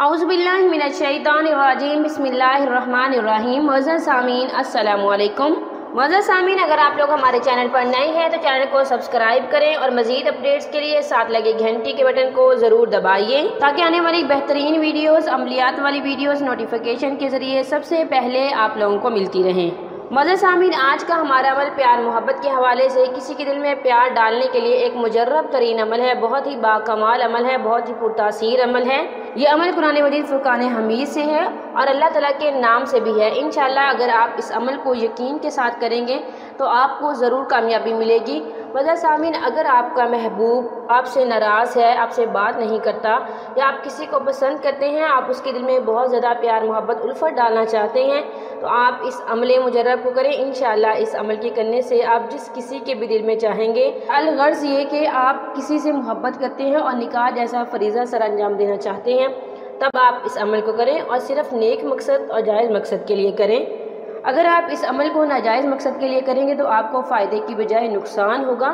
औज़ुबिल्लाहि मिनश्शैतानिर्रजीम बिस्मिल्लाहिर्रहमानिर्रहीम। मुअज़्ज़ज़ सामीन अस्सलामु अलैकुम। मुअज़्ज़ज़ सामीन, अगर आप लोग हमारे चैनल पर नए हैं तो चैनल को सब्सक्राइब करें और मज़ीद अपडेट्स के लिए साथ लगे घंटी के बटन को ज़रूर दबाइए ताकि आने वाली बेहतरीन वीडियोस, अमलियात वाली वीडियोस नोटिफिकेशन के ज़रिए सबसे पहले आप लोगों को मिलती रहें। मुअज़्ज़ज़ सामीन, आज का हमारा अमल प्यार मोहब्बत के हवाले से किसी के दिल में प्यार डालने के लिए एक मुजर्रब तरीन अमल है, बहुत ही बाकमाल अमल है, बहुत ही पुरतासीर अमल है। ये अमल कुरान मजीद फुरकान हमीद से है और अल्लाह ताला के नाम से भी है। इंशाअल्लाह अगर आप इस अमल को यकीन के साथ करेंगे तो आपको ज़रूर कामयाबी मिलेगी। मुअज़्ज़ज़ सामीन, अगर आपका महबूब आपसे नाराज़ है, आपसे बात नहीं करता या आप किसी को पसंद करते हैं, आप उसके दिल में बहुत ज़्यादा प्यार मोहब्बत उल्फत डालना चाहते हैं तो आप इस अमल मुजर्रब को करें। इंशाअल्लाह इस अमल के करने से आप जिस किसी के भी दिल में चाहेंगे। अलगर्ज़ ये कि आप किसी से मोहब्बत करते हैं और निकाह जैसा फरीज़ा सर अंजाम देना चाहते हैं, तब आप इस अमल को करें और सिर्फ नेक मकसद और जायज़ मकसद के लिए करें। अगर आप इस अमल को नाजायज़ मकसद के लिए करेंगे तो आपको फ़ायदे की बजाय नुकसान होगा।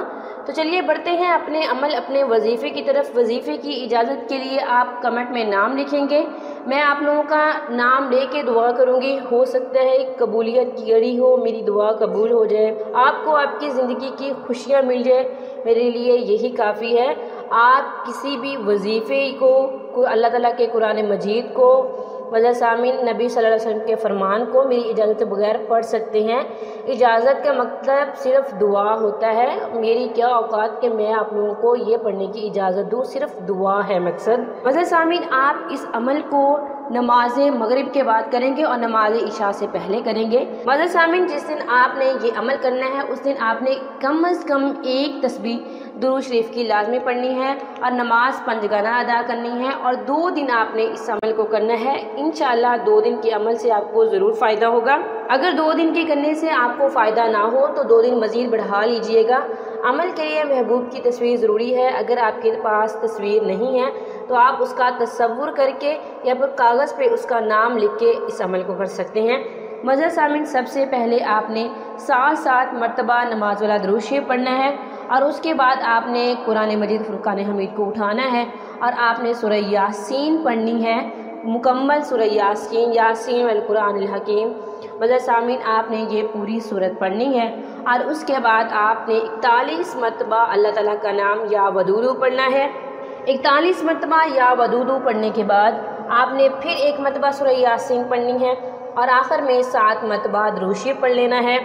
तो चलिए बढ़ते हैं अपने अमल, अपने वजीफ़े की तरफ। वजीफ़े की इजाज़त के लिए आप कमेंट में नाम लिखेंगे, मैं आप लोगों का नाम लेके दुआ करूँगी। हो सकता है कबूलियत की घड़ी हो, मेरी दुआ कबूल हो जाए, आपको आपकी ज़िंदगी की खुशियाँ मिल जाए, मेरे लिए यही काफ़ी है। आप किसी भी वजीफ़े को, अल्लाह ताला के कुरान मजीद को, मुअज़्ज़ज़ सामीन नबी सल्लल्लाहु अलैहि वसल्लम के फ़रमान को मेरी इजाज़त के बगैर पढ़ सकते हैं। इजाज़त का मतलब सिर्फ दुआ होता है। मेरी क्या औकात कि मैं आप लोगों को ये पढ़ने की इजाज़त दूँ, सिर्फ दुआ है मकसद। मुअज़्ज़ज़ सामीन, आप इस अमल को नमाज मगरिब के बाद करेंगे और नमाज इशा से पहले करेंगे। मुअज़्ज़ज़ सामीन, जिस दिन आपने ये अमल करना है उस दिन आपने कम अज़ कम एक तस्बीह दुरूद शरीफ की लाजमी पढ़नी है और नमाज पंजगाना अदा करनी है और 2 दिन आपने इस अमल को करना है। इंशाअल्लाह 2 दिन के अमल से आपको ज़रूर फ़ायदा होगा। अगर 2 दिन के करने से आपको फ़ायदा ना हो तो 2 दिन मज़ीद बढ़ा लीजिएगा। अमल के लिए महबूब की तस्वीर ज़रूरी है। अगर आपके पास तस्वीर नहीं है तो आप उसका तसव्वुर करके या फिर कागज़ पे उसका नाम लिख के इस अमल को कर सकते हैं। मुअज़्ज़ज़ सामीन, सबसे पहले आपने 7 मरतबा नमाज वाला दुरूद शरीफ पढ़ना है और उसके बाद आपने कुरान मजीद फुरकान हमीद को उठाना है और आपने सूरह यासीन पढ़नी है, मुकम्मल सूरह यासीन, यासीन वल कुरानिल हकीम। मुअज़्ज़ज़ सामीन, आपने ये पूरी सूरत पढ़नी है और उसके बाद आपने 41 मरतबा अल्लाह ताला का नाम या वदूदू पढ़ना है। 41 मरतबा या वदूदू पढ़ने के बाद आपने फिर 1 मरतबा सूरह यासीन पढ़नी है और आखिर में 7 मरतबा दुरूद शरीफ पढ़ लेना है।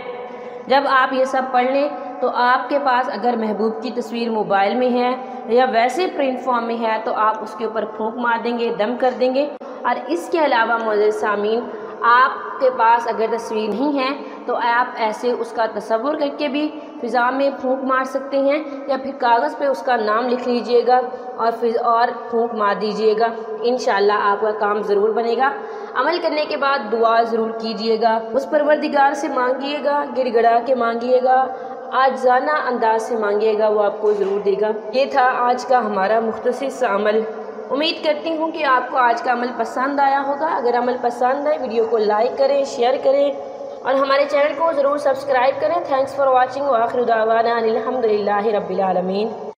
जब आप ये सब पढ़ लें तो आपके पास अगर महबूब की तस्वीर मोबाइल में है या वैसे प्रिंट फॉर्म में है तो आप उसके ऊपर फूंक मार देंगे, दम कर देंगे। और इसके अलावा मुअज़्ज़ज़ सामीन, आपके पास अगर तस्वीर नहीं है तो आप ऐसे उसका तसव्वुर करके भी फ़िज़ा में फूंक मार सकते हैं या फिर कागज़ पे उसका नाम लिख लीजिएगा और फूंक मार दीजिएगा। इंशाअल्लाह आपका काम ज़रूर बनेगा। अमल करने के बाद दुआ ज़रूर कीजिएगा, उस परवरदिगार से मांगिएगा, गिड़गिड़ा के मांगिएगा, आजाना अंदाज से मांगिएगा, वो आपको ज़रूर देगा। ये था आज का हमारा मुख्तसर सा अमल। उम्मीद करती हूँ कि आपको आज का अमल पसंद आया होगा। अगर अमल पसंद आए वीडियो को लाइक करें, शेयर करें और हमारे चैनल को ज़रूर सब्सक्राइब करें। थैंक्स फॉर वॉचिंग व आखिर दावाना अनिल हम्दुलिल्लाहि रब्बिल आलमीन।